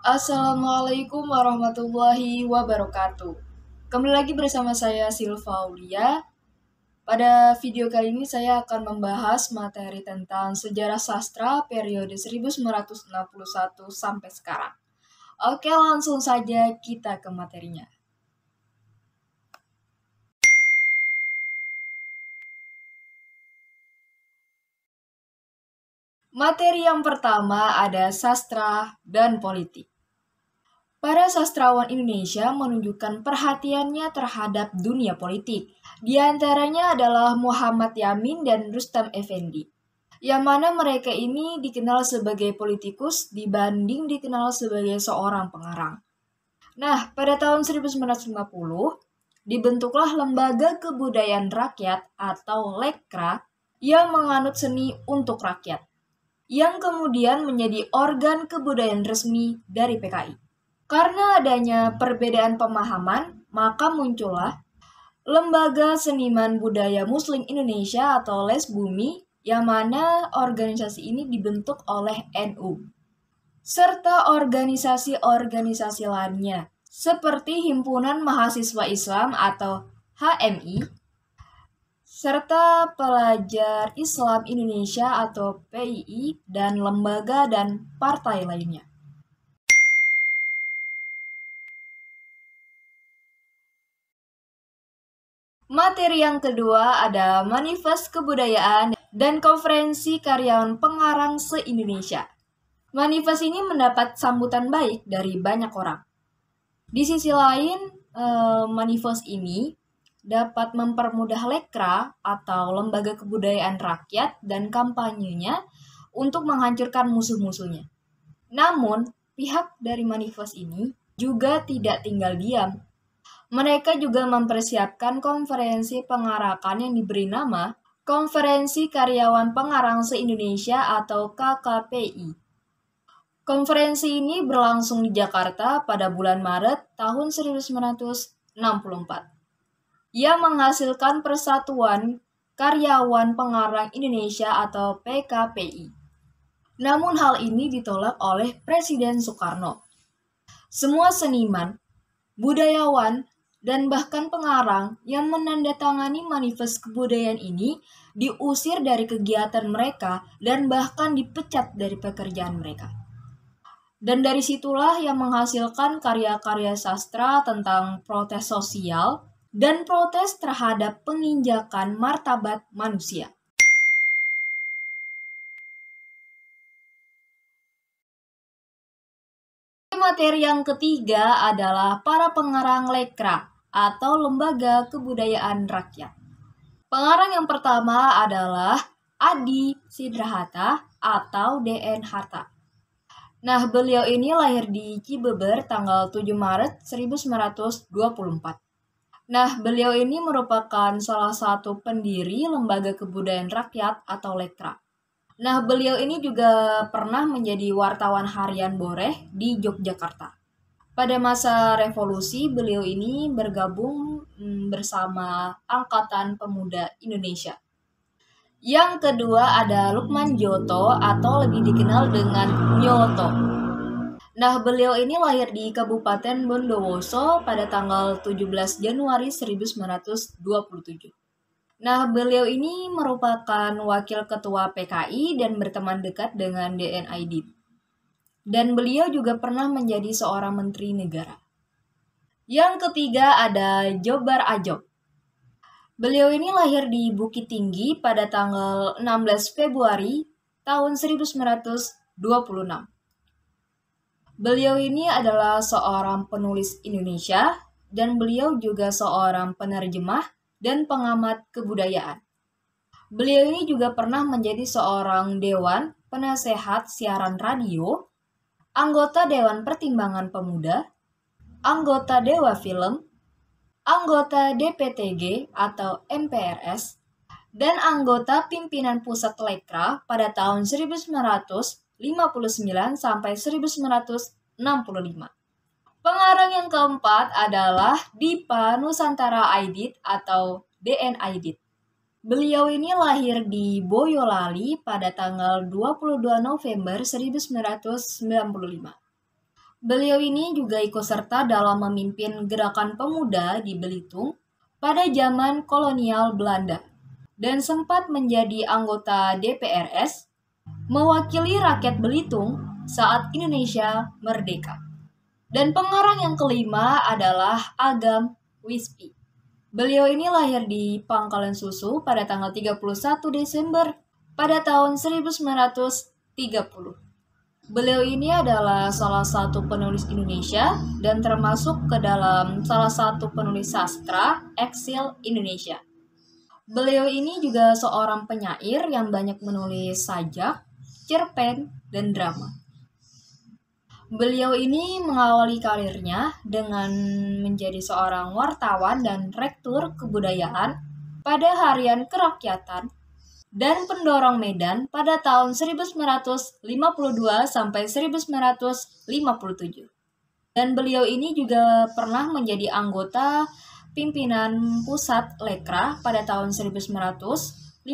Assalamualaikum warahmatullahi wabarakatuh. Kembali lagi bersama saya Silva Aulia. Pada video kali ini saya akan membahas materi tentang sejarah sastra periode 1961 sampai sekarang. Oke, langsung saja kita ke materinya. Materi yang pertama ada sastra dan politik. Para sastrawan Indonesia menunjukkan perhatiannya terhadap dunia politik. Di antaranya adalah Muhammad Yamin dan Rustam Effendi, yang mana mereka ini dikenal sebagai politikus dibanding dikenal sebagai seorang pengarang. Nah, pada tahun 1950, dibentuklah Lembaga Kebudayaan Rakyat atau Lekra yang menganut seni untuk rakyat, yang kemudian menjadi organ kebudayaan resmi dari PKI. Karena adanya perbedaan pemahaman, maka muncullah Lembaga Seniman Budaya Muslim Indonesia atau LESBUMI, yang mana organisasi ini dibentuk oleh NU, serta organisasi-organisasi lainnya, seperti Himpunan Mahasiswa Islam atau HMI, serta Pelajar Islam Indonesia atau PII, dan lembaga dan partai lainnya. Materi yang kedua ada Manifest Kebudayaan dan Konferensi Karyawan Pengarang se-Indonesia. Manifest ini mendapat sambutan baik dari banyak orang. Di sisi lain, manifest ini dapat mempermudah Lekra atau Lembaga Kebudayaan Rakyat dan kampanyenya untuk menghancurkan musuh-musuhnya. Namun, pihak dari manifest ini juga tidak tinggal diam. Mereka juga mempersiapkan konferensi pengarakan yang diberi nama Konferensi Karyawan Pengarang se-Indonesia atau KKPI. Konferensi ini berlangsung di Jakarta pada bulan Maret tahun 1964. Ia menghasilkan Persatuan Karyawan Pengarang Indonesia atau PKPI. Namun hal ini ditolak oleh Presiden Soekarno. Semua seniman, budayawan, dan bahkan pengarang yang menandatangani manifest kebudayaan ini diusir dari kegiatan mereka dan bahkan dipecat dari pekerjaan mereka. Dan dari situlah yang menghasilkan karya-karya sastra tentang protes sosial dan protes terhadap penginjakan martabat manusia. Materi yang ketiga adalah para pengarang Lekra atau Lembaga Kebudayaan Rakyat. Pengarang yang pertama adalah Adi Sidrahata atau DN Hatta. Nah, beliau ini lahir di Cibeber tanggal 7 Maret 1924. Nah, beliau ini merupakan salah satu pendiri Lembaga Kebudayaan Rakyat atau Lekra. Nah, beliau ini juga pernah menjadi wartawan harian Boreh di Yogyakarta. Pada masa revolusi, beliau ini bergabung bersama Angkatan Pemuda Indonesia. Yang kedua ada Lukman Nyoto atau lebih dikenal dengan Nyoto. Nah, beliau ini lahir di Kabupaten Bondowoso pada tanggal 17 Januari 1927. Nah, beliau ini merupakan wakil ketua PKI dan berteman dekat dengan DN Aidit. Dan beliau juga pernah menjadi seorang menteri negara. Yang ketiga ada Djobar Adjok. Beliau ini lahir di Bukit Tinggi pada tanggal 16 Februari tahun 1926. Beliau ini adalah seorang penulis Indonesia dan beliau juga seorang penerjemah dan pengamat kebudayaan. Beliau ini juga pernah menjadi seorang dewan penasehat siaran radio, anggota Dewan Pertimbangan Pemuda, anggota Dewa Film, anggota DPTG atau MPRS, dan anggota pimpinan pusat Lekra pada tahun 1959 sampai 1965. Pengarang yang keempat adalah Dipa Nusantara Aidit atau DN Aidit. Beliau ini lahir di Boyolali pada tanggal 22 November 1995. Beliau ini juga ikut serta dalam memimpin gerakan pemuda di Belitung pada zaman kolonial Belanda dan sempat menjadi anggota DPRS mewakili rakyat Belitung saat Indonesia merdeka. Dan pengarang yang kelima adalah Agam Wispi. Beliau ini lahir di Pangkalan Susu pada tanggal 31 Desember pada tahun 1930. Beliau ini adalah salah satu penulis Indonesia dan termasuk ke dalam salah satu penulis sastra eksil Indonesia. Beliau ini juga seorang penyair yang banyak menulis sajak, cerpen, dan drama. Beliau ini mengawali karirnya dengan menjadi seorang wartawan dan rektur kebudayaan pada Harian Kerakyatan dan pendorong Medan pada tahun 1952 sampai 1957. Dan beliau ini juga pernah menjadi anggota pimpinan pusat Lekra pada tahun 1959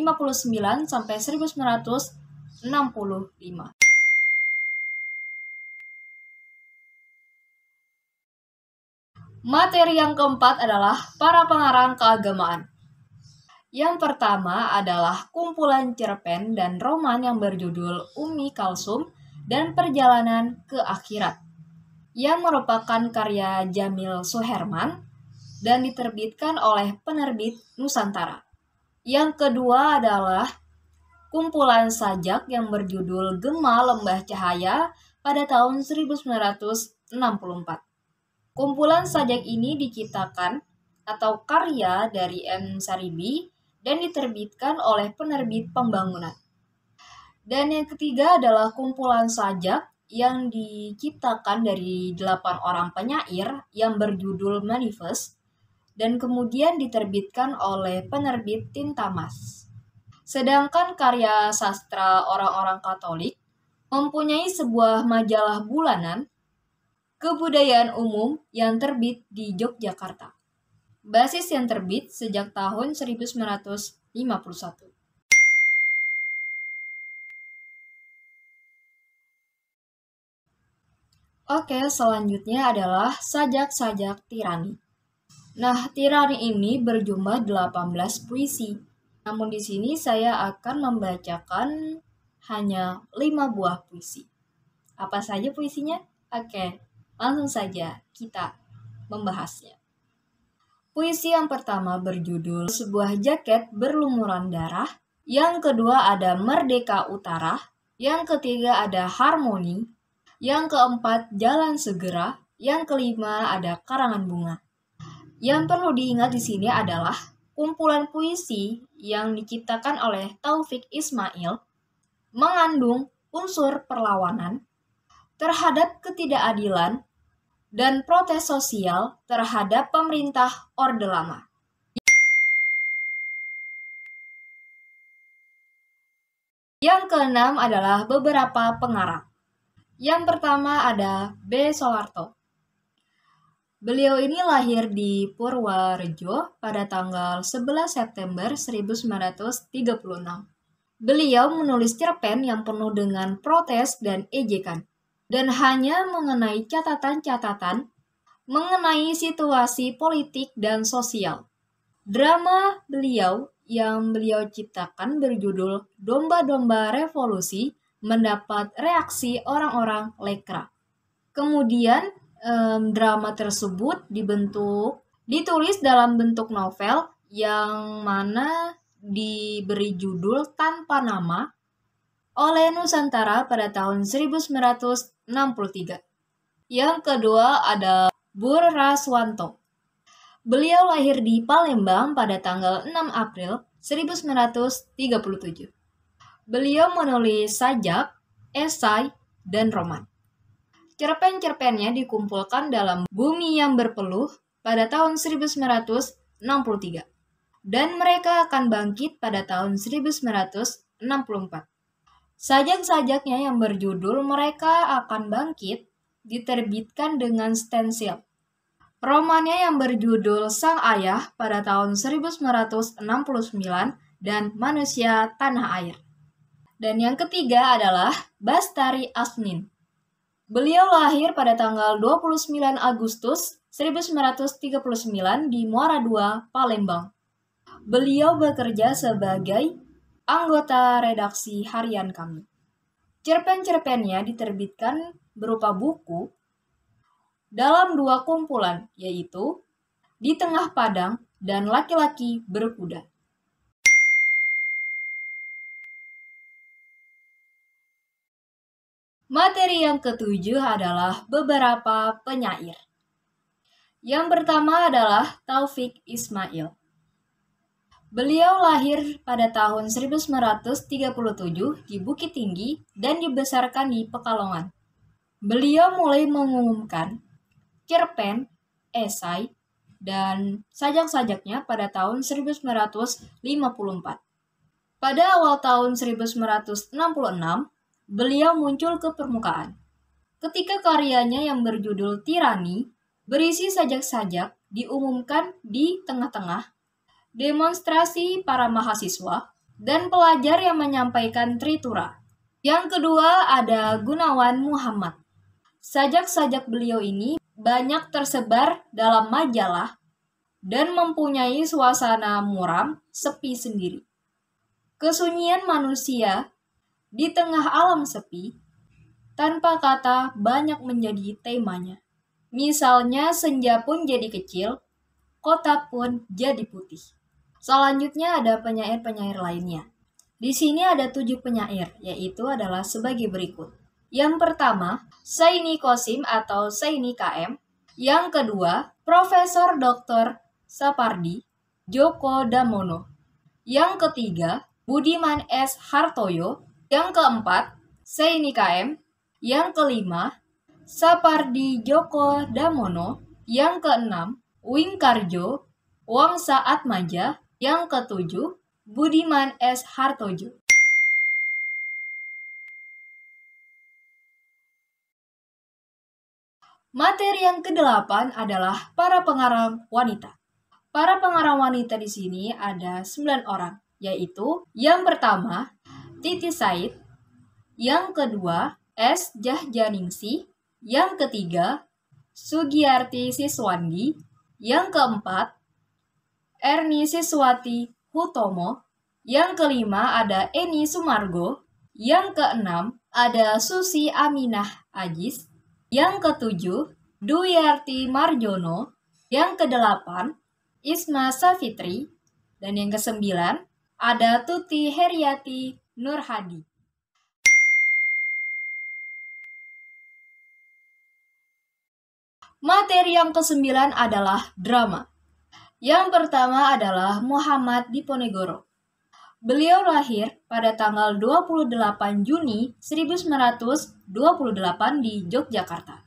sampai 1965. Materi yang keempat adalah para pengarang keagamaan. Yang pertama adalah kumpulan cerpen dan roman yang berjudul Ummi Kalsum dan Perjalanan ke Akhirat, yang merupakan karya Jamil Suherman dan diterbitkan oleh penerbit Nusantara. Yang kedua adalah kumpulan sajak yang berjudul Gema Lembah Cahaya pada tahun 1964. Kumpulan sajak ini diciptakan atau karya dari M. Saribi dan diterbitkan oleh penerbit Pembangunan. Dan yang ketiga adalah kumpulan sajak yang diciptakan dari 8 orang penyair yang berjudul Manifest dan kemudian diterbitkan oleh penerbit Tinta Mas. Sedangkan karya sastra orang-orang Katolik mempunyai sebuah majalah bulanan Kebudayaan Umum yang terbit di Yogyakarta. Basis yang terbit sejak tahun 1951. Oke, selanjutnya adalah sajak-sajak tirani. Nah, tirani ini berjumlah 18 puisi. Namun di sini saya akan membacakan hanya 5 buah puisi. Apa saja puisinya? Oke. Langsung saja kita membahasnya. Puisi yang pertama berjudul Sebuah Jaket Berlumuran Darah. Yang kedua ada Merdeka Utara. Yang ketiga ada Harmoni. Yang keempat Jalan Segera. Yang kelima ada Karangan Bunga. Yang perlu diingat di sini adalah kumpulan puisi yang diciptakan oleh Taufik Ismail mengandung unsur perlawanan terhadap ketidakadilan dan protes sosial terhadap pemerintah Orde Lama. Yang keenam adalah beberapa pengarang. Yang pertama ada B. Soeharto. Beliau ini lahir di Purworejo pada tanggal 11 September 1936. Beliau menulis cerpen yang penuh dengan protes dan ejekan, dan hanya mengenai catatan-catatan mengenai situasi politik dan sosial. Drama beliau yang beliau ciptakan berjudul Domba-Domba Revolusi mendapat reaksi orang-orang Lekra. Kemudian drama tersebut ditulis dalam bentuk novel yang mana diberi judul Tanpa Nama oleh Nusantara pada tahun 1963. Yang kedua ada Bur Raswanto. Beliau lahir di Palembang pada tanggal 6 April 1937. Beliau menulis sajak, esai, dan roman. Cerpen-cerpennya dikumpulkan dalam Bumi yang Berpeluh pada tahun 1963. Dan mereka akan bangkit pada tahun 1964. Sajak-sajaknya yang berjudul Mereka Akan Bangkit diterbitkan dengan stensil. Romannya yang berjudul Sang Ayah pada tahun 1969 dan Manusia Tanah Air. Dan yang ketiga adalah Bastari Asmin. Beliau lahir pada tanggal 29 Agustus 1939 di Muara II, Palembang. Beliau bekerja sebagai anggota redaksi harian kami. Cerpen-cerpennya diterbitkan berupa buku dalam 2 kumpulan, yaitu Di Tengah Padang dan Laki-laki Berkuda. Materi yang ketujuh adalah beberapa penyair. Yang pertama adalah Taufik Ismail. Beliau lahir pada tahun 1937 di Bukit Tinggi dan dibesarkan di Pekalongan. Beliau mulai mengumumkan cerpen, esai, dan sajak-sajaknya pada tahun 1954. Pada awal tahun 1966, beliau muncul ke permukaan. Ketika karyanya yang berjudul Tirani berisi sajak-sajak diumumkan di tengah-tengah demonstrasi para mahasiswa dan pelajar yang menyampaikan tritura. Yang kedua ada Gunawan Muhammad. Sajak-sajak beliau ini banyak tersebar dalam majalah dan mempunyai suasana muram, sepi sendiri. Kesunyian manusia di tengah alam sepi, tanpa kata banyak menjadi temanya. Misalnya senja pun jadi kecil, kota pun jadi putih. Selanjutnya ada penyair-penyair lainnya. Di sini ada 7 penyair, yaitu adalah sebagai berikut. Yang pertama, Saini Kosim atau Saini KM. Yang kedua, Profesor Dr. Sapardi Djoko Damono. Yang ketiga, Budiman S. Hartoyo. Yang keempat, Saini KM. Yang kelima, Sapardi Djoko Damono. Yang keenam, Wingkarjo Wangsa Atmaja. Yang ketujuh, Budiman S. Hartojo. Materi yang kedelapan adalah para pengarang wanita. Para pengarang wanita di sini ada 9 orang, yaitu yang pertama, Titi Said, yang kedua, S. Jahjaningsih, yang ketiga, Sugiyarti Siswandi, yang keempat, Erni Siswati Hutomo, yang kelima ada Eni Sumargo, yang keenam ada Susi Aminah Ajis, yang ketujuh Duyarti Marjono, yang kedelapan Isma Safitri, dan yang kesembilan ada Tuti Heriati Nurhadi. Materi yang kesembilan adalah drama. Yang pertama adalah Muhammad Diponegoro. Beliau lahir pada tanggal 28 Juni 1928 di Yogyakarta.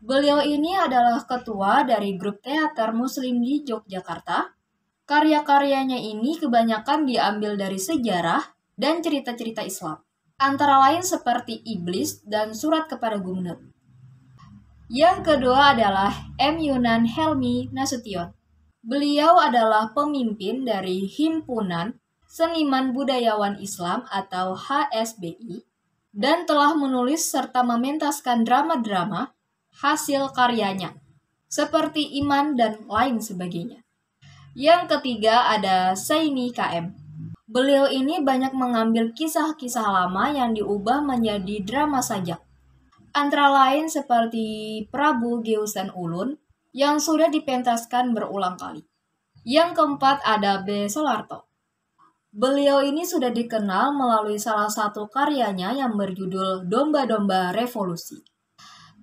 Beliau ini adalah ketua dari grup teater muslim di Yogyakarta. Karya-karyanya ini kebanyakan diambil dari sejarah dan cerita-cerita Islam, antara lain seperti Iblis dan Surat kepada Gumnut. Yang kedua adalah M. Yunan Helmi Nasution. Beliau adalah pemimpin dari Himpunan Seniman Budayawan Islam atau HSBI dan telah menulis serta mementaskan drama-drama hasil karyanya, seperti Iman dan lain sebagainya. Yang ketiga ada Saini KM. Beliau ini banyak mengambil kisah-kisah lama yang diubah menjadi drama sajak, antara lain seperti Prabu Geusan Ulun yang sudah dipentaskan berulang kali. Yang keempat ada B. Soeharto. Beliau ini sudah dikenal melalui salah satu karyanya yang berjudul Domba-Domba Revolusi.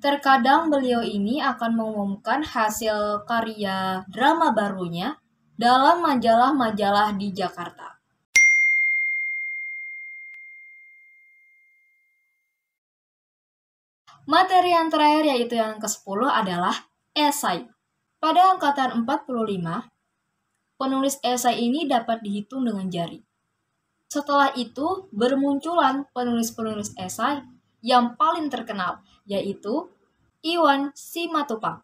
Terkadang beliau ini akan mengumumkan hasil karya drama barunya dalam majalah-majalah di Jakarta. Materi yang terakhir yaitu yang ke-10 adalah esai. Pada angkatan 45, penulis esai ini dapat dihitung dengan jari. Setelah itu, bermunculan penulis-penulis esai yang paling terkenal, yaitu Iwan Simatupang.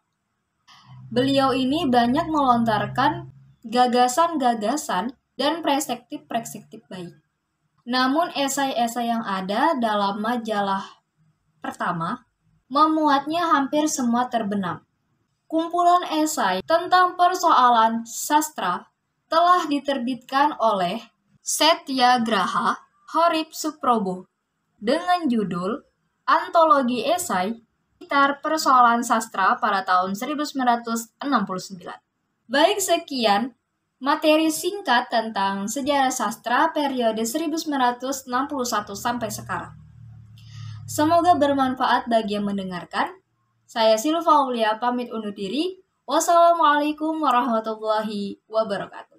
Beliau ini banyak melontarkan gagasan-gagasan dan perspektif-perspektif baik. Namun esai-esai yang ada dalam majalah pertama memuatnya hampir semua terbenam. Kumpulan esai tentang persoalan sastra telah diterbitkan oleh Setyagraha Horib Suprobo dengan judul Antologi Esai Sekitar Persoalan Sastra pada tahun 1969. Baik, sekian materi singkat tentang sejarah sastra periode 1961 sampai sekarang. Semoga bermanfaat bagi yang mendengarkan. Saya Silva Aulia pamit undur diri. Wassalamualaikum warahmatullahi wabarakatuh.